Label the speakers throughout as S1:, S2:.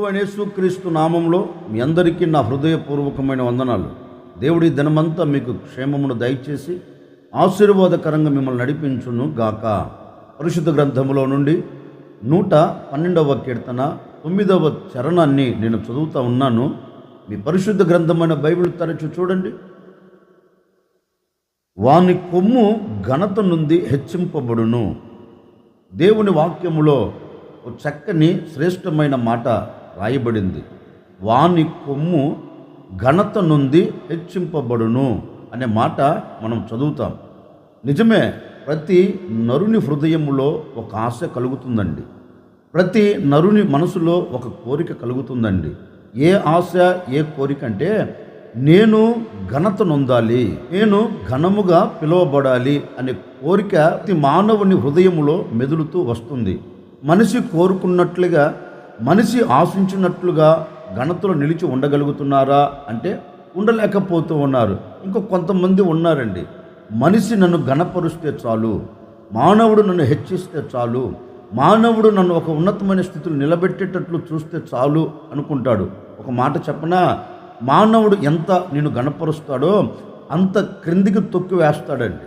S1: ప్రభువైన యేసుక్రీస్తు నామంలో మీ అందరికీ నా హృదయపూర్వకమైన వందనాలు. దేవుడి దినమంతా మీకు క్షేమమును దయచేసి ఆశీర్వాదకరంగా మిమ్మల్ని నడిపించును గాక. పరిశుద్ధ గ్రంథములో నుండి 112వ కీర్తన 9వ చరణాన్ని నేను చదువుతా ఉన్నాను. మీ పరిశుద్ధ గ్రంథమైన బైబిల్ తరచు చూడండి. వాని కొమ్ము ఘనత నుండి హెచ్చింపబడును. దేవుని వాక్యములో ఒక చక్కని శ్రేష్టమైన మాట రాయబడింది. వాని కొమ్ము ఘనత నుండి హెచ్చింపబడును అనే మాట మనం చదువుతాం. నిజమే, ప్రతి నరుని హృదయములో ఒక ఆశ కలుగుతుందండి. ప్రతి నరుని మనసులో ఒక కోరిక కలుగుతుందండి. ఏ ఆశ, ఏ కోరిక అంటే నేను ఘనత నొందాలి, నేను ఘనముగా పిలువబడాలి అనే కోరిక ప్రతి మానవుని హృదయములో మెదులుతూ వస్తుంది. మనిషి కోరుకున్నట్లుగా, మనిషి ఆశించినట్లుగా ఘనతలో నిలిచి ఉండగలుగుతున్నారా అంటే ఉండలేకపోతూ ఉన్నారు. ఇంకో కొంతమంది ఉన్నారండి, మనిషి నన్ను ఘనపరుస్తే చాలు, మానవుడు నన్ను హెచ్చిస్తే చాలు, మానవుడు నన్ను ఒక ఉన్నతమైన స్థితిలో నిలబెట్టేటట్లు చూస్తే చాలు అనుకుంటాడు. ఒక మాట చెప్పనా, మానవుడు ఎంత నిన్ను ఘనపరుస్తాడో అంత క్రిందికి తొక్కి వేస్తాడండి.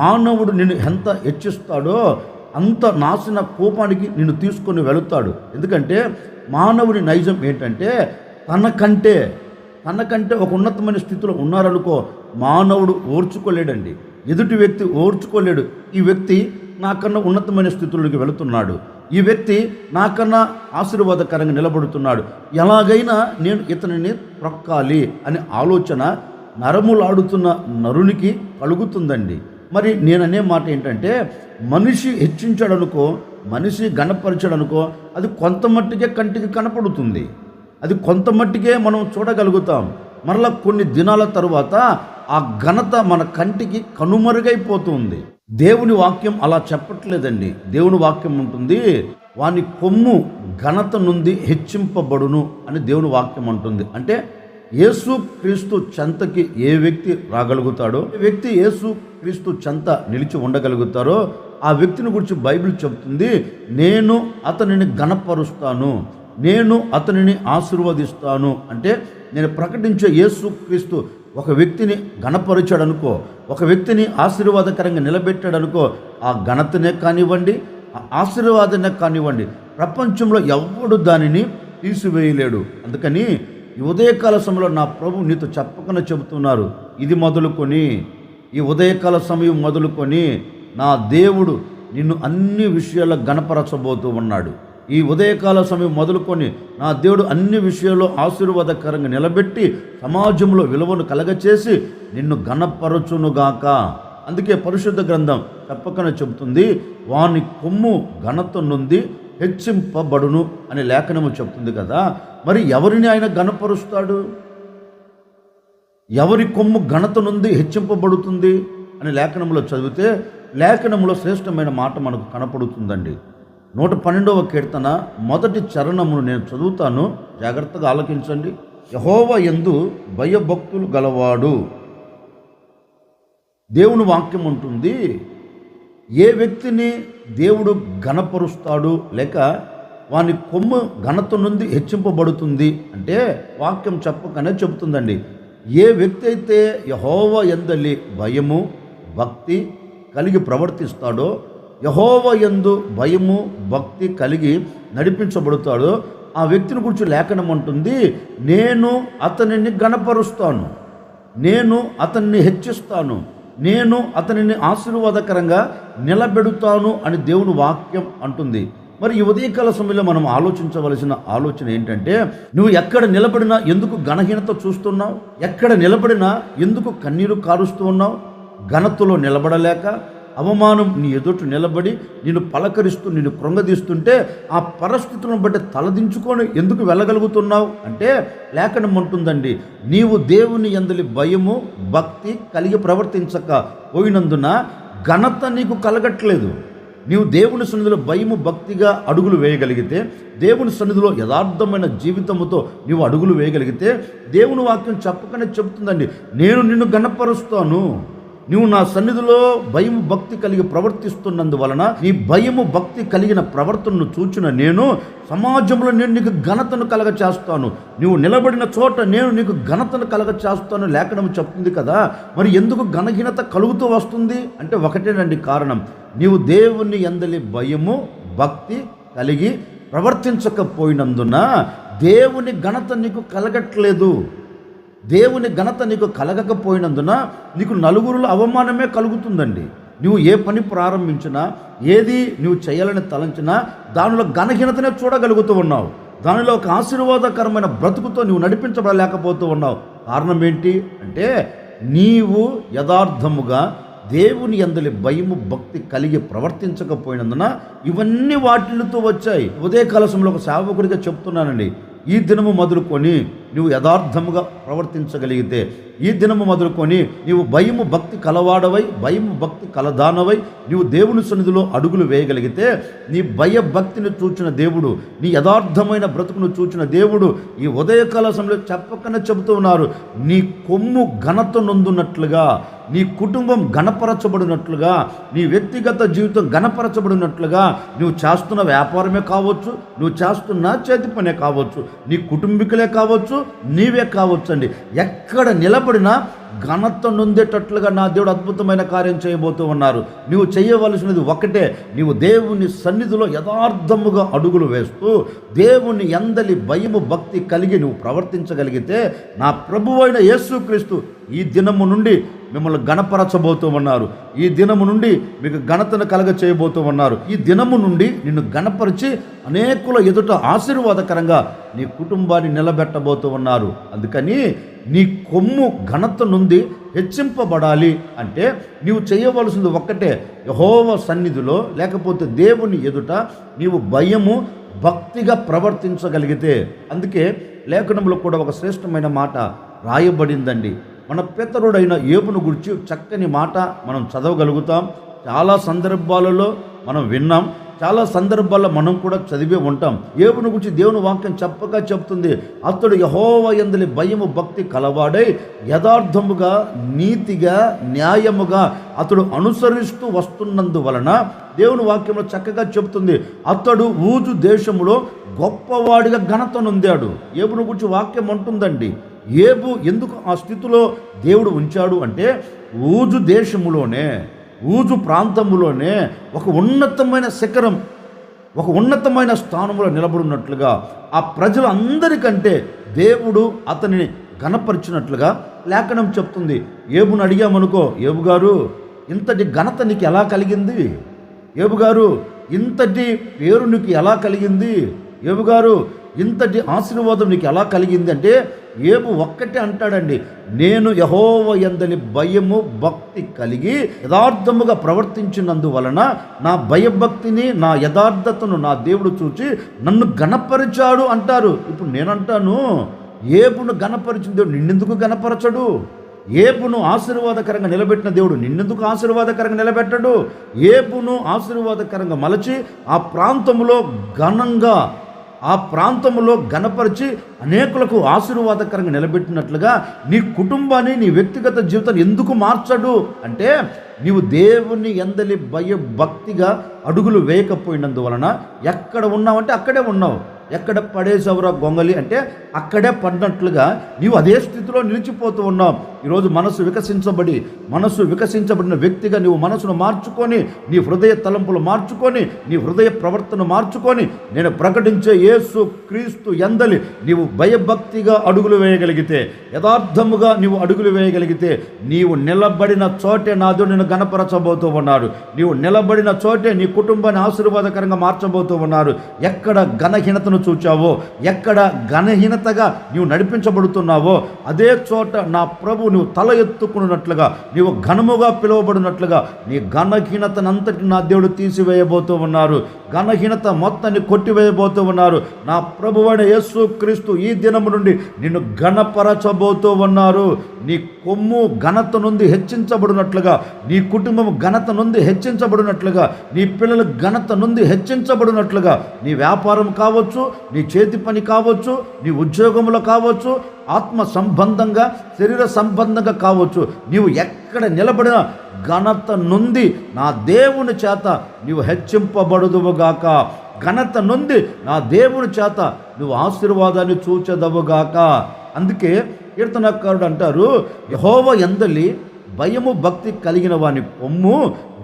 S1: మానవుడు నిన్ను ఎంత హెచ్చిస్తాడో అంత నాశన కోపానికి నిన్ను తీసుకొని వెళుతాడు. ఎందుకంటే మానవుడి నైజం ఏంటంటే తనకంటే ఒక ఉన్నతమైన స్థితిలో ఉన్నారనుకో, మానవుడు ఓర్చుకోలేడండి. ఎదుటి వ్యక్తి ఓర్చుకోలేడు. ఈ వ్యక్తి నాకన్నా ఉన్నతమైన స్థితిలోకి వెళుతున్నాడు, ఈ వ్యక్తి నాకన్నా ఆశీర్వాదకరంగా నిలబడుతున్నాడు, ఎలాగైనా నేను ఇతనిని ప్రొక్కాలి అనే ఆలోచన నరములాడుతున్న నరునికి కలుగుతుందండి. మరి నేననే మాట ఏంటంటే, మనిషి హెచ్చించాడనుకో, మనిషి ఘనపరిచాడనుకో, అది కొంత మట్టికే కంటికి కనపడుతుంది, అది కొంత మట్టికే మనం చూడగలుగుతాం. మరలా కొన్ని దినాల తరువాత ఆ ఘనత మన కంటికి కనుమరుగైపోతుంది. దేవుని వాక్యం అలా చెప్పట్లేదండి. దేవుని వాక్యం ఉంటుంది, వాని కొమ్ము ఘనత నుండి హెచ్చింపబడును అని దేవుని వాక్యం అంటుంది. అంటే యేసు క్రీస్తు చెంతకి ఏ వ్యక్తి రాగలుగుతాడో, ఏ వ్యక్తి యేసు క్రీస్తు చెంత నిలిచి ఉండగలుగుతారో ఆ వ్యక్తిని గురించి బైబిల్ చెబుతుంది, నేను అతనిని ఘనపరుస్తాను, నేను అతనిని ఆశీర్వదిస్తాను. అంటే నేను ప్రకటించే యేసు క్రీస్తు ఒక వ్యక్తిని ఘనపరిచాడనుకో, ఒక వ్యక్తిని ఆశీర్వాదకరంగా నిలబెట్టాడనుకో, ఆ ఘనతనే కానివ్వండి, ఆ ఆశీర్వాదనే కానివ్వండి, ప్రపంచంలో ఎవడు దానిని తీసివేయలేడు. అందుకని ఈ ఉదయకాల సమయంలో నా ప్రభు నీతో చెప్పకుండా చెబుతున్నారు, ఇది మొదలుకొని, ఈ ఉదయకాల సమయం మొదలుకొని నా దేవుడు నిన్ను అన్ని విషయాల్లో ఘనపరచబోతూ ఉన్నాడు. ఈ ఉదయకాల సమయం మొదలుకొని నా దేవుడు అన్ని విషయాల్లో ఆశీర్వాదకరంగా నిలబెట్టి సమాజంలో విలువను కలగచేసి నిన్ను ఘనపరచునుగాక. అందుకే పరిశుద్ధ గ్రంథం చెప్పకనే చెబుతుంది, వాని కొమ్ము ఘనత నుండి హెచ్చింపబడును అనే లేఖనము చెప్తుంది కదా. మరి ఎవరిని ఆయన ఘనపరుస్తాడు? ఎవరి కొమ్ము ఘనత నుండి హెచ్చింపబడుతుంది అని లేఖనంలో చదివితే లేఖనంలో శ్రేష్టమైన మాట మనకు కనపడుతుందండి. 112వ కీర్తన మొదటి చరణమును నేను చదువుతాను, జాగ్రత్తగా ఆలకించండి. యెహోవా యందు భయభక్తులు గలవాడు. దేవుని వాక్యం ఉంటుంది, ఏ వ్యక్తిని దేవుడు ఘనపరుస్తాడు లేక వాని కొమ్ము ఘనత నుండి హెచ్చింపబడుతుంది అంటే వాక్యం చెప్పకనే చెబుతుందండి. ఏ వ్యక్తి అయితే యెహోవా యందలి భయము భక్తి కలిగి ప్రవర్తిస్తాడో, యెహోవా యందు భయము భక్తి కలిగి నడిపించబడతాడో ఆ వ్యక్తిని గురించి లేఖనం అంటుంది, నేను అతనిని ఘనపరుస్తాను, నేను అతన్ని హెచ్చిస్తాను, నేను అతనిని ఆశీర్వాదకరంగా నిలబెడుతాను అని దేవుని వాక్యం అంటుంది. మరి ఈ ఉదయకాల సమయంలో మనం ఆలోచించవలసిన ఆలోచన ఏంటంటే, నువ్వు ఎక్కడ నిలబడినా ఎందుకు ఘనహీనత చూస్తున్నావు? ఎక్కడ నిలబడినా ఎందుకు కన్నీరు కారుస్తూ ఉన్నావు? ఘనతలో నిలబడలేక, అవమానం నీ ఎదుట నిలబడి నిన్ను పలకరిస్తూ నిన్ను కృంగదీస్తుంటే ఆ పరిస్థితులను బట్టి తలదించుకొని ఎందుకు వెళ్ళగలుగుతున్నావు అంటే లేఖనం అంటుందండి, నీవు దేవుని యందలి భయము భక్తి కలిగి ప్రవర్తించక పోయినందున ఘనత నీకు కలగట్లేదు. నీవు దేవుని సన్నిధిలో భయము భక్తిగా అడుగులు వేయగలిగితే, దేవుని సన్నిధిలో యథార్థమైన జీవితముతో నీవు అడుగులు వేయగలిగితే, దేవుని వాక్యం చెప్పకనే చెప్తుందండి, నేను నిన్ను ఘనపరుస్తాను, నువ్వు నా సన్నిధిలో భయము భక్తి కలిగి ప్రవర్తిస్తున్నందువలన నీ భయము భక్తి కలిగిన ప్రవర్తనను చూచిన నేను సమాజంలో నేను నీకు ఘనతను కలగ చేస్తాను, నువ్వు నిలబడిన చోట నేను నీకు ఘనతను కలగ చేస్తాను లేఖనం చెప్తుంది కదా. మరి ఎందుకు ఘనహీనత కలుగుతూ వస్తుంది అంటే ఒకటేనండి కారణం, నీవు దేవుని యందలి భయము భక్తి కలిగి ప్రవర్తించకపోయినందున దేవుని ఘనత నీకు కలగట్లేదు. దేవుని ఘనత నీకు కలగకపోయినందున నీకు నలుగురిలో అవమానమే కలుగుతుందండి. నువ్వు ఏ పని ప్రారంభించినా, ఏది నువ్వు చేయాలని తలంచినా దానిలో ఘనహీనతనే చూడగలుగుతూ ఉన్నావు. దానిలో ఒక ఆశీర్వాదకరమైన బ్రతుకుతో నువ్వు నడిపించబడలేకపోతూ ఉన్నావు. కారణం ఏంటి అంటే నీవు యథార్థముగా దేవుని యందలి భయము భక్తి కలిగి ప్రవర్తించకపోయినందున ఇవన్నీ వాటిలతో వచ్చాయి. ఉదయకాల సమయంలో ఒక సేవకుడిగా చెప్తున్నానండి, ఈ దినము మొదలుకొని నువ్వు యథార్థముగా ప్రవర్తించగలిగితే, ఈ దినము మొదలుకొని నీవు భయము భక్తి కలవాడవై భయము భక్తి కలదానవై నీవు దేవుని సన్నిధిలో అడుగులు వేయగలిగితే, నీ భయభక్తిని చూచిన దేవుడు, నీ యథార్థమైన బ్రతుకును చూచిన దేవుడు ఈ ఉదయకాల సమయంలో చెప్పకనే చెబుతూ ఉన్నారు, నీ కొమ్ము ఘనత నొందునట్లుగా, నీ కుటుంబం గణపరచబడినట్లుగా, నీ వ్యక్తిగత జీవితం గణపరచబడినట్లుగా, నువ్వు చేస్తున్న వ్యాపారమే కావచ్చు, నువ్వు చేస్తున్న చేతి పనే కావచ్చు, నీ కుటుంబీకులే కావచ్చు, నీవే కావచ్చు అండి, ఎక్కడ నిలబడినా ఘనత నొందేటట్లుగా నా దేవుడు అద్భుతమైన కార్యం చేయబోతూ ఉన్నారు. నువ్వు చేయవలసినది ఒకటే, నీవు దేవుని సన్నిధిలో యథార్థముగా అడుగులు వేస్తూ దేవుని యందలి భయము భక్తి కలిగి నువ్వు ప్రవర్తించగలిగితే, నా ప్రభువైన యేసుక్రీస్తు ఈ దినము నుండి మిమ్మల్ని గణపరచబోతూ ఉన్నారు. ఈ దినము నుండి మీకు ఘనతను కలగ చేయబోతూ ఉన్నారు. ఈ దినము నుండి నిన్ను గణపరిచి అనేకుల ఎదుట ఆశీర్వాదకరంగా నీ కుటుంబాన్ని నిలబెట్టబోతూ ఉన్నారు. అందుకని నీ కొమ్ము ఘనత నుండి హెచ్చింపబడాలి అంటే నీవు చేయవలసింది ఒక్కటే, యెహోవా సన్నిధిలో లేకపోతే దేవుని ఎదుట నీవు భయము భక్తిగా ప్రవర్తించగలిగితే. అందుకే లేఖనంలో కూడా ఒక శ్రేష్టమైన మాట రాయబడిందండి. మన పితరుడైన యోబును గురించి చక్కని మాట మనం చదవగలుగుతాం. చాలా సందర్భాలలో మనం విన్నాం, చాలా సందర్భాల్లో మనం కూడా చదివే ఉంటాం. యోబును గురించి దేవుని వాక్యం చెప్పగా చెప్తుంది, అతడు యెహోవా యందలి భయము భక్తి కలవాడై యథార్థముగా నీతిగా న్యాయముగా అతడు అనుసరిస్తూ వస్తున్నందువలన దేవుని వాక్యంలో చక్కగా చెప్తుంది, అతడు ఊజు దేశములో గొప్పవాడిగా ఘనత నొందాడు. యోబును గురించి వాక్యం అంటుందండి. యోబు ఎందుకు ఆ స్థితిలో దేవుడు ఉంచాడు అంటే, ఊజు దేశములోనే, ఊజు ప్రాంతములోనే ఒక ఉన్నతమైన శిఖరం, ఒక ఉన్నతమైన స్థానంలో నిలబడినట్లుగా ఆ ప్రజలందరికంటే దేవుడు అతనిని ఘనపరిచినట్లుగా లేఖనం చెప్తుంది. యోబును అడిగామనుకో, యోబు గారు ఇంతటి ఘనత నీకు ఎలా కలిగింది? యోబు గారు ఇంతటి పేరు నీకు ఎలా కలిగింది? యోబు గారు ఇంతటి ఆశీర్వాదం నీకు ఎలా కలిగింది అంటే, యోబు ఒక్కటే అంటాడండి, నేను యెహోవా యందలి భయము భక్తి కలిగి యథార్థముగా ప్రవర్తించినందువలన నా భయభక్తిని నా యథార్థతను నా దేవుడు చూచి నన్ను గణపరిచాడు అంటారు. ఇప్పుడు నేనంటాను, యోబును గణపరిచిన దేవుడు నిన్నెందుకు గణపరచడు? యోబును ఆశీర్వాదకరంగా నిలబెట్టిన దేవుడు నిన్నెందుకు ఆశీర్వాదకరంగా నిలబెట్టడు? యోబును ఆశీర్వాదకరంగా మలచి ఆ ప్రాంతంలో ఘనంగా, ఆ ప్రాంతంలో ఘనపరిచి అనేకులకు ఆశీర్వాదకరంగా నిలబెట్టినట్లుగా నీ కుటుంబాన్ని నీ వ్యక్తిగత జీవితాన్ని ఎందుకు మార్చడు అంటే, నీవు దేవుని యందలి భక్తిగా అడుగులు వేయకపోయినందువలన ఎక్కడ ఉన్నావంటే అక్కడే ఉన్నావు. ఎక్కడ పడేసవరా గొంగలి అంటే అక్కడే పడినట్లుగా నీవు అదే స్థితిలో నిలిచిపోతూ ఉన్నావు. ఈరోజు మనసు వికసించబడిన వ్యక్తిగా నీవు మనసును మార్చుకొని, నీ హృదయ తలంపులు మార్చుకొని, నీ హృదయ ప్రవర్తన మార్చుకొని, నేను ప్రకటించే యేసు క్రీస్తు యందలి నీవు భయభక్తిగా అడుగులు వేయగలిగితే, యథార్థముగా నీవు అడుగులు వేయగలిగితే, నీవు నిలబడిన చోటే నాదో నిన్ను గణపరచబోతూ ఉన్నారు. నీవు నిలబడిన చోటే నీ కుటుంబాన్ని ఆశీర్వాదకరంగా మార్చబోతూ ఉన్నారు. ఎక్కడ ఘనహీనతను చూచావో, ఎక్కడ ఘనహీనతగా నీవు నడిపించబడుతున్నావో అదే చోట నా ప్రభు నువ్వు తల ఎత్తుకున్నట్లుగా, నీవు ఘనముగా పిలువబడినట్లుగా నీ ఘనహీనతనంతటి నా దేవుడు తీసివేయబోతూ ఉన్నారు. ఘనహీనత మొత్తాన్ని కొట్టివేయబోతూ ఉన్నారు. నా ప్రభువైన యేసు క్రీస్తు ఈ దినము నుండి నిన్ను ఘనపరచబోతూ ఉన్నారు. నీ కొమ్ము ఘనత నుండి హెచ్చించబడినట్లుగా, నీ కుటుంబం ఘనత నుండి హెచ్చించబడినట్లుగా, నీ పిల్లల ఘనత నుండి హెచ్చించబడినట్లుగా, నీ వ్యాపారం కావచ్చు, నీ చేతి పని కావచ్చు, నీ ఉద్యోగంలో కావచ్చు, ఆత్మ సంబంధంగా శరీర సంబంధంగా కావచ్చు, నీవు ఎక్కడ నిలబడిన ఘనత నుండి నా దేవుని చేత నీవు హెచ్చింపబడుదువుగాక. ఘనత నుండి నా దేవుని చేత నువ్వు ఆశీర్వాదాన్ని చూచెదవుగాక. అందుకే కీర్తనకారుడు అంటారు, యెహోవా యందలి భయము భక్తి కలిగిన వాని కొమ్ము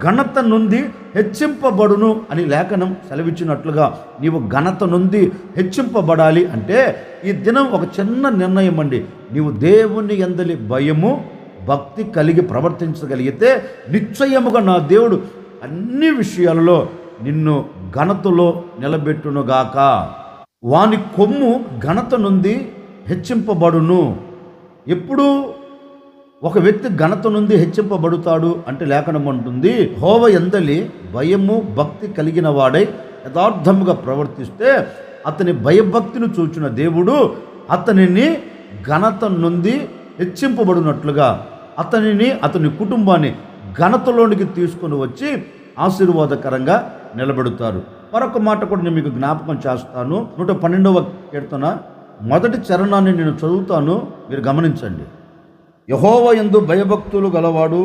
S1: ఘనత నుండి హెచ్చింపబడును అని లేఖనం సెలవిచ్చినట్లుగా నీవు ఘనత నుండి హెచ్చింపబడాలి అంటే ఈ దినం ఒక చిన్న నిర్ణయం అండి. నీవు దేవుని యందలి భయము భక్తి కలిగి ప్రవర్తించగలిగితే నిశ్చయముగా నా దేవుడు అన్ని విషయాలలో నిన్ను ఘనతలో నిలబెట్టునుగాక. వాని కొమ్ము ఘనత నుండి హెచ్చింపబడును. ఎప్పుడు ఒక వ్యక్తి ఘనత నుండి హెచ్చింపబడుతాడు అంటే లేఖనం అంటుంది, యెహోవా యందలి భయము భక్తి కలిగిన వాడై యథార్థముగా ప్రవర్తిస్తే అతని భయభక్తిని చూచిన దేవుడు అతనిని ఘనత నుండి హెచ్చింపబడినట్లుగా అతని కుటుంబాన్ని ఘనతలోనికి తీసుకొని వచ్చి ఆశీర్వాదకరంగా నిలబెడతారు. మరొక మాట కూడా నేను మీకు జ్ఞాపకం చేస్తాను. 112వ కీర్తన మొదటి చరణాన్ని నేను చదువుతాను, మీరు గమనించండి. యెహోవా యందు భయభక్తులు గలవాడు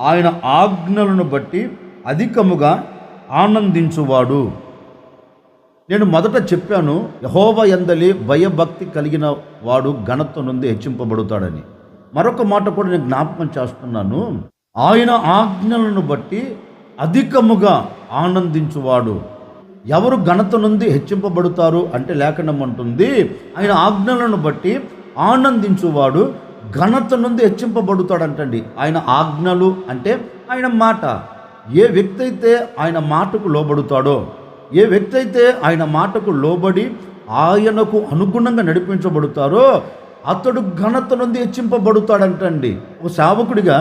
S1: ఆయన ఆజ్ఞలను బట్టి అధికముగా ఆనందించువాడు. నేను మొదట చెప్పాను, యెహోవా యందలి భయభక్తి కలిగిన వాడు ఘనత నుండి హెచ్చింపబడుతాడని. మరొక మాట కూడా నేను జ్ఞాపకం చేస్తున్నాను, ఆయన ఆజ్ఞలను బట్టి అధికముగా ఆనందించువాడు. ఎవరు ఘనత నుండి హెచ్చింపబడుతారు అంటే లేఖనం అంటుంది, ఆయన ఆజ్ఞలను బట్టి ఆనందించువాడు ఘనత నుండి హెచ్చింపబడుతాడంటండి. ఆయన ఆజ్ఞలు అంటే ఆయన మాట. ఏ వ్యక్తి అయితే ఆయన మాటకు లోబడుతాడో, ఏ వ్యక్తి అయితే ఆయన మాటకు లోబడి ఆయనకు అనుగుణంగా నడిపించబడుతారో అతడు ఘనత నుండి హెచ్చింపబడుతాడంటండి. ఒక సేవకుడిగా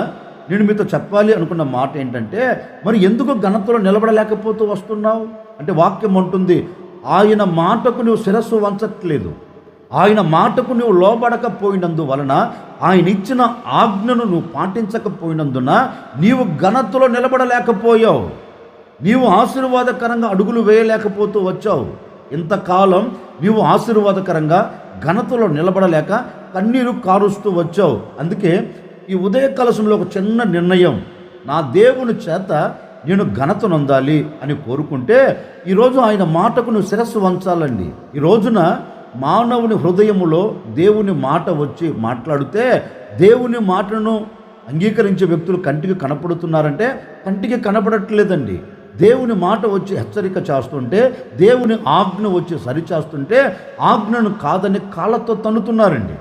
S1: నేను మీతో చెప్పాలి అనుకున్న మాట ఏంటంటే, మరి ఎందుకు ఘనతలో నిలబడలేకపోతూ వస్తున్నావు అంటే వాక్యం అంటుంది, ఆయన మాటకు నువ్వు శిరస్సు వంచట్లేదు. ఆయన మాటకు నువ్వు లోబడకపోయినందువలన, ఆయన ఇచ్చిన ఆజ్ఞను నువ్వు పాటించకపోయినందున నీవు ఘనతలో నిలబడలేకపోయావు. నీవు ఆశీర్వాదకరంగా అడుగులు వేయలేకపోతూ వచ్చావు. ఇంతకాలం నీవు ఆశీర్వాదకరంగా ఘనతలో నిలబడలేక కన్నీరు కారుస్తూ వచ్చావు. అందుకే ఈ ఉదయ కలశంలో ఒక చిన్న నిర్ణయం, నా దేవుని చేత నేను ఘనత నొందాలి అని కోరుకుంటే ఈరోజు ఆయన మాటకు నువ్వు శిరస్సు వంచాలండి. ఈ రోజున మానవుని హృదయములో దేవుని మాట వచ్చి మాట్లాడితే దేవుని మాటను అంగీకరించే వ్యక్తులు కంటికి కనపడుతున్నారంటే కంటికి కనపడట్లేదండి. దేవుని మాట వచ్చి హెచ్చరిక చేస్తుంటే, దేవుని ఆజ్ఞ వచ్చి సరిచేస్తుంటే ఆజ్ఞను కాదని కాళ్ళతో తన్నుతున్నారండి.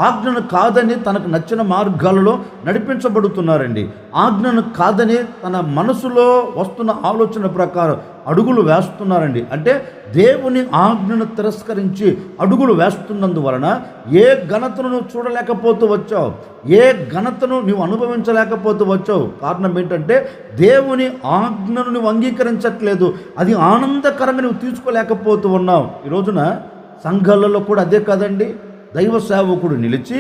S1: ఆజ్ఞను కాదని తనకు నచ్చిన మార్గాలలో నడిపించబడుతున్నారండి. ఆజ్ఞను కాదని తన మనసులో వస్తున్న ఆలోచన ప్రకారం అడుగులు వేస్తున్నారండి. అంటే దేవుని ఆజ్ఞను తిరస్కరించి అడుగులు వేస్తున్నందువలన ఏ ఘనతను నువ్వు చూడలేకపోతూ వచ్చావు, ఏ ఘనతను నువ్వు అనుభవించలేకపోతూ వచ్చావు. కారణం ఏంటంటే దేవుని ఆజ్ఞను నువ్వు అంగీకరించట్లేదు. అది ఆనందకరంగా నువ్వు తీసుకోలేకపోతూ ఉన్నావు. ఈ రోజున సంఘాలలో కూడా అదే కాదండి. దైవ సేవకుడు నిలిచి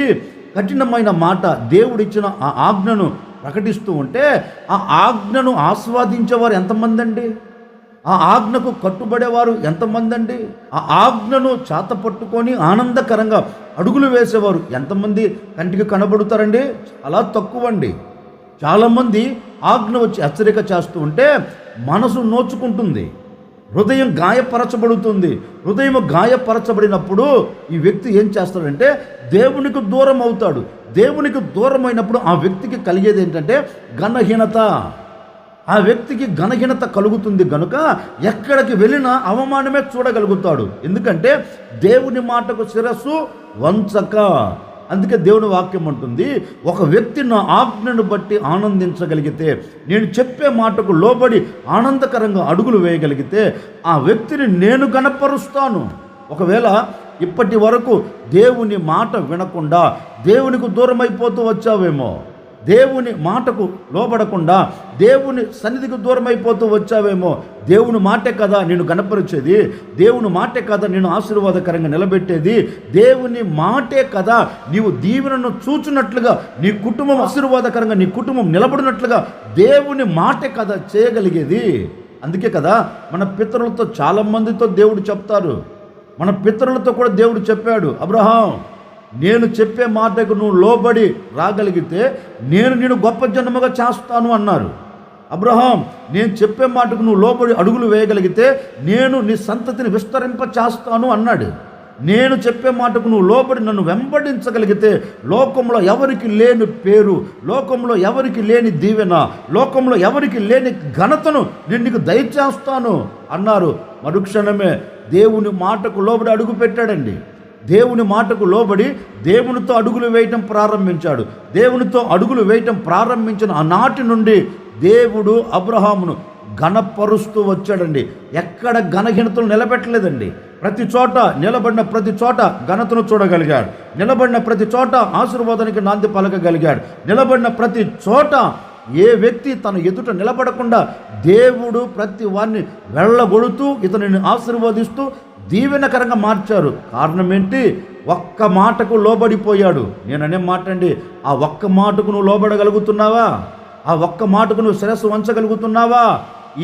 S1: కఠినమైన మాట దేవుడిచ్చిన ఆ ఆజ్ఞను ప్రకటిస్తూ ఉంటే ఆ ఆజ్ఞను ఆస్వాదించేవారు ఎంతమంది అండి? ఆ ఆజ్ఞకు కట్టుబడేవారు ఎంతమంది అండి? ఆ ఆజ్ఞను చేత పట్టుకొని ఆనందకరంగా అడుగులు వేసేవారు ఎంతమంది కంటికి కనబడుతారండి? చాలా తక్కువ అండి. చాలామంది ఆజ్ఞ వచ్చి హెచ్చరిక చేస్తూ ఉంటే మనసు నోచుకుంటుంది, హృదయం గాయపరచబడుతుంది. హృదయం గాయపరచబడినప్పుడు ఈ వ్యక్తి ఏం చేస్తాడంటే దేవునికి దూరం అవుతాడు. దేవునికి దూరం అయినప్పుడు ఆ వ్యక్తికి కలిగేది ఏంటంటే ఘనహీనత. ఆ వ్యక్తికి ఘనహీనత కలుగుతుంది కనుక ఎక్కడికి వెళ్ళినా అవమానమే చూడగలుగుతాడు. ఎందుకంటే దేవుని మాటకు శిరస్సు వంచక. అందుకే దేవుని వాక్యం అంటుంది, ఒక వ్యక్తి నా ఆజ్ఞను బట్టి ఆనందించగలిగితే, నేను చెప్పే మాటకు లోబడి ఆనందకరంగా అడుగులు వేయగలిగితే ఆ వ్యక్తిని నేను గణపరుస్తాను. ఒకవేళ ఇప్పటి వరకు దేవుని మాట వినకుండా దేవునికి దూరం అయిపోతూ వచ్చావేమో, దేవుని మాటకు లోబడకుండా దేవుని సన్నిధికి దూరం అయిపోతూ వచ్చావేమో. దేవుని మాటే కదా నిన్ను గణపరిచేది, దేవుని మాటే కదా నిన్ను ఆశీర్వాదకరంగా నిలబెట్టేది, దేవుని మాటే కదా నీవు దీవెనను చూచున్నట్లుగా, నీ కుటుంబం ఆశీర్వాదకరంగా, నీ కుటుంబం నిలబడినట్లుగా దేవుని మాటే కదా చేయగలిగేది. అందుకే కదా మన పితరులతో చాలామందితో దేవుడు చెప్తారు. మన పితరులతో కూడా దేవుడు చెప్పాడు, అబ్రహాం నేను చెప్పే మాటకు నువ్వు లోబడి రాగలిగితే నేను నిన్ను గొప్ప జనముగా చేస్తాను అన్నారు. అబ్రహాం నేను చెప్పే మాటకు నువ్వు లోబడి అడుగులు వేయగలిగితే నేను నీ సంతతిని విస్తరింప చేస్తాను అన్నాడు. నేను చెప్పే మాటకు నువ్వు లోబడి నన్ను వెంబడించగలిగితే లోకంలో ఎవరికి లేని పేరు, లోకంలో ఎవరికి లేని దీవెన, లోకంలో ఎవరికి లేని ఘనతను నేను నీకు దయచేస్తాను అన్నారు. మరుక్షణమే దేవుని మాటకు లోబడి అడుగు పెట్టాడండి. దేవుని మాటకు లోబడి దేవునితో అడుగులు వేయటం ప్రారంభించాడు. దేవునితో అడుగులు వేయటం ప్రారంభించిన ఆనాటి నుండి దేవుడు అబ్రహామును ఘనపరుస్తూ వచ్చాడండి. ఎక్కడ ఘనహీనతలు నిలబెట్టలేదండి. ప్రతి చోట నిలబడిన ప్రతి చోట ఘనతను చూడగలిగాడు. నిలబడిన ప్రతి చోట ఆశీర్వాదానికి నాంది పలకగలిగాడు. నిలబడిన ప్రతి చోట ఏ వ్యక్తి తన ఎదుట నిలబడకుండా దేవుడు ప్రతి వారిని వెళ్ళగొడుతూ ఇతనిని ఆశీర్వదిస్తూ దీవెనకరంగా మార్చారు. కారణం ఏంటి? ఒక్క మాటకు లోబడిపోయాడు. నేననే మాట అండి, ఆ ఒక్క మాటకు నువ్వు లోబడగలుగుతున్నావా? ఆ ఒక్క మాటకు నువ్వు శిరస్సు వంచగలుగుతున్నావా?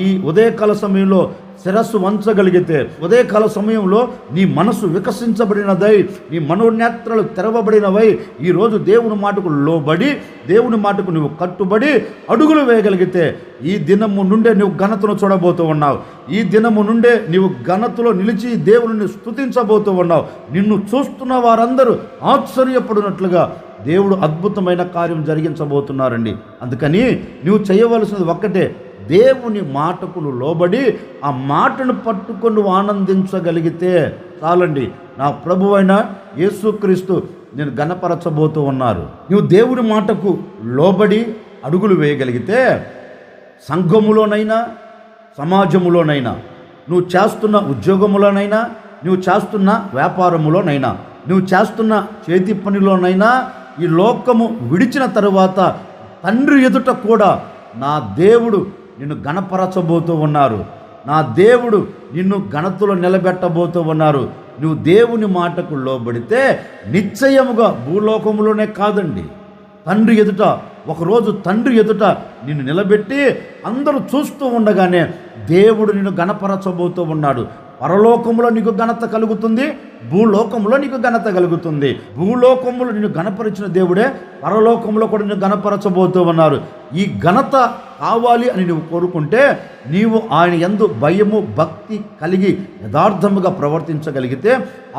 S1: ఈ ఉదయకాల సమయంలో శిరస్సు వంచగలిగితే, ఉదయకాల సమయంలో నీ మనసు వికసించబడినదై, నీ మనోనేత్రాలు తెరవబడినవై, ఈరోజు దేవుని మాటకు లోబడి దేవుని మాటకు నువ్వు కట్టుబడి అడుగులు వేయగలిగితే ఈ దినము నుండే నువ్వు ఘనతను చూడబోతూ ఉన్నావు. ఈ దినము నుండే నీవు ఘనతలో నిలిచి దేవుని స్తుతించబోతూ ఉన్నావు. నిన్ను చూస్తున్న వారందరూ ఆశ్చర్యపడినట్లుగా దేవుడు అద్భుతమైన కార్యం జరిగించబోతున్నారండి. అందుకని నువ్వు చేయవలసినది ఒక్కటే, దేవుని మాటకు లోబడి ఆ మాటను పట్టుకొని నువ్వు ఆనందించగలిగితే చాలండి. నా ప్రభువైన యేసుక్రీస్తు నేను ఘనపరచబోతూ ఉన్నారు. నువ్వు దేవుని మాటకు లోబడి అడుగులు వేయగలిగితే సంఘములోనైనా సమాజములోనైనా, నువ్వు చేస్తున్న ఉద్యోగములోనైనా, నువ్వు చేస్తున్న వ్యాపారములోనైనా, నువ్వు చేస్తున్న చేతి పనిలోనైనా, ఈ లోకము విడిచిన తరువాత తండ్రి ఎదుట కూడా నా దేవుడు నిన్ను ఘనపరచబోతూ ఉన్నారు. నా దేవుడు నిన్ను ఘనతలో నిలబెట్టబోతూ ఉన్నారు. నువ్వు దేవుని మాటకు లోబడితే నిశ్చయముగా భూలోకములోనే కాదండి, తండ్రి ఎదుట, ఒకరోజు తండ్రి ఎదుట నిన్ను నిలబెట్టి అందరూ చూస్తూ ఉండగానే దేవుడు నిన్ను ఘనపరచబోతూ ఉన్నాడు. పరలోకములో నీకు ఘనత కలుగుతుంది, భూలోకంలో నీకు ఘనత కలుగుతుంది. భూలోకములో నిన్ను ఘనపరిచిన దేవుడే పరలోకంలో కూడా నిన్ను ఘనపరచబోతూ ఉన్నారు. ఈ ఘనత కావాలి అని నువ్వు కోరుకుంటే నీవు ఆయన యందు భయము భక్తి కలిగి యథార్థముగా ప్రవర్తించగలిగితే,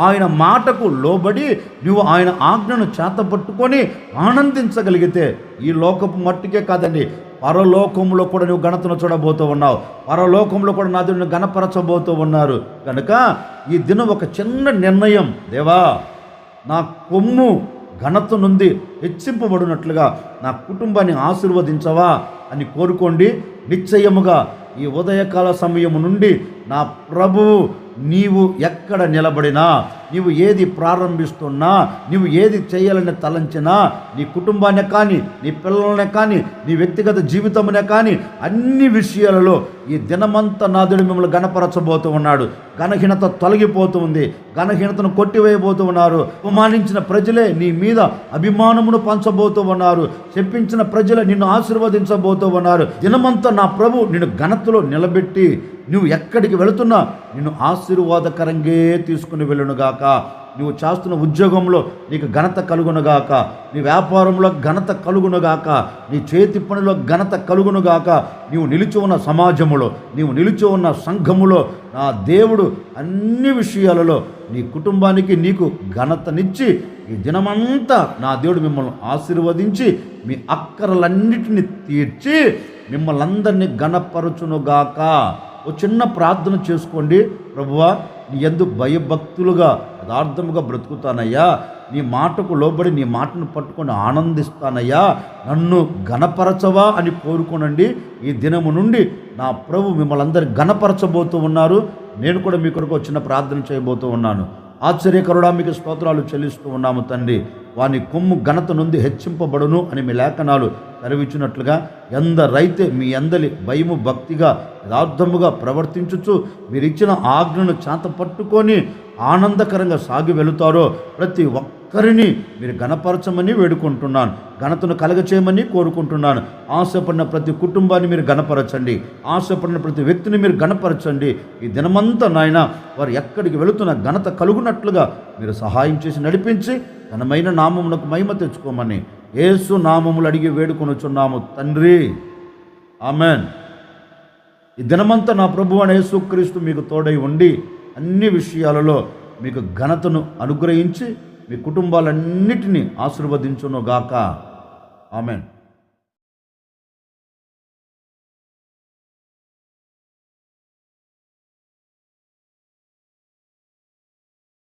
S1: ఆయన మాటకు లోబడి నువ్వు ఆయన ఆజ్ఞను చేతపట్టుకొని ఆనందించగలిగితే ఈ లోకపు మట్టుకే కాదండి, పరలోకంలో కూడా నువ్వు ఘనతను చూడబోతూ ఉన్నావు. పరలోకంలో కూడా నా దేవుని ఘనపరచబోతూ ఉన్నారు. కనుక ఈ దినం ఒక చిన్న నిర్ణయం, దేవా నా కొమ్ము ఘనత నుండి హెచ్చింపబడినట్లుగా నా కుటుంబాన్ని ఆశీర్వదించవా అని కోరుకోండి. నిశ్చయముగా ఈ ఉదయకాల సమయము నుండి నా ప్రభువు నీవు ఎక్కడ నిలబడినా, నీవు ఏది ప్రారంభిస్తున్నా, నీవు ఏది చేయాలని తలంచినా, నీ కుటుంబాన్ని కానీ, నీ పిల్లలనే కానీ, నీ వ్యక్తిగత జీవితమునే కానీ, అన్ని విషయాలలో ఈ దినమంతా నాదుడు మిమ్మల్ని ఘనపరచబోతూ ఉన్నాడు. ఘనహీనత తొలగిపోతూ ఉంది. ఘనహీనతను కొట్టివేయబోతూ ఉన్నారు. అవమానించిన ప్రజలే నీ మీద అభిమానమును పంచబోతూ ఉన్నారు. చెప్పించిన ప్రజలే నిన్ను ఆశీర్వదించబోతూ ఉన్నారు. దినమంతా నా ప్రభు నిన్ను ఘనతలో నిలబెట్టి నువ్వు ఎక్కడికి వెళుతున్నా నిన్ను ఆశీర్వాదకరంగా తీసుకుని వెళ్ళునుగాక. నువ్వు చేస్తున్న ఉద్యోగంలో నీకు ఘనత కలుగునుగాక, నీ వ్యాపారంలో ఘనత కలుగునుగాక, నీ చేతి పనిలో ఘనత కలుగునుగాక. నీవు నిలిచి ఉన్న సమాజములో, నీవు నిలిచి ఉన్న సంఘములో నా దేవుడు అన్ని విషయాలలో నీ కుటుంబానికి నీకు ఘనతనిచ్చి ఈ దినమంతా నా దేవుడు మిమ్మల్ని ఆశీర్వదించి మీ అక్కరలన్నిటిని తీర్చి మిమ్మల్ని అందరినీ ఘనపరచునుగాక. ఓ చిన్న ప్రార్థన చేసుకోండి. ప్రభువా నీ యందు భయభక్తులుగా యథార్థముగా బ్రతుకుతానయ్యా, నీ మాటకు లోబడి నీ మాటను పట్టుకొని ఆనందిస్తానయ్యా, నన్ను ఘనపరచవా అని కోరుకోనండి. ఈ దినము నుండి నా ప్రభు మిమ్మల్ని అందరూ ఘనపరచబోతూ ఉన్నారు. నేను కూడా మీ కొరకు చిన్న ప్రార్థన చేయబోతూ ఉన్నాను. ఆశ్చర్యకరుడా మీకు స్తోత్రాలు చెల్లిస్తూ ఉన్నాము తండ్రి. వాని కొమ్ము ఘనత నుండి హెచ్చింపబడును అని మీ లేఖనాలు తెరవిచ్చినట్లుగా ఎందరైతే మీ అందలి భయము భక్తిగా యథార్థముగా ప్రవర్తించుచు మీరిచ్చిన ఆజ్ఞను చేత పట్టుకొని ఆనందకరంగా సాగి వెళుతారో ప్రతి ఒక్కరిని మీరు ఘనపరచమని వేడుకుంటున్నాను. ఘనతను కలగచేయమని కోరుకుంటున్నాను. ఆశపడిన ప్రతి కుటుంబాన్ని మీరు ఘనపరచండి. ఆశపడిన ప్రతి వ్యక్తిని మీరు ఘనపరచండి. ఈ దినమంతా నాయన వారు ఎక్కడికి వెళుతున్న ఘనత కలుగునట్లుగా మీరు సహాయం చేసి నడిపించి ఘనమైన నామమునకు మహిమ తెచ్చుకోమని యేసు నామములు అడిగి వేడుకొనుచున్నాము తండ్రి. ఆమెన్. ఈ దినమంతా నా ప్రభువు అయిన యేసుక్రీస్తు మీకు తోడై ఉండి అన్ని విషయాలలో మీకు ఘనతను అనుగ్రహించి మీ కుటుంబాలన్నిటినీ ఆశీర్వదించును గాక. ఆమెన్.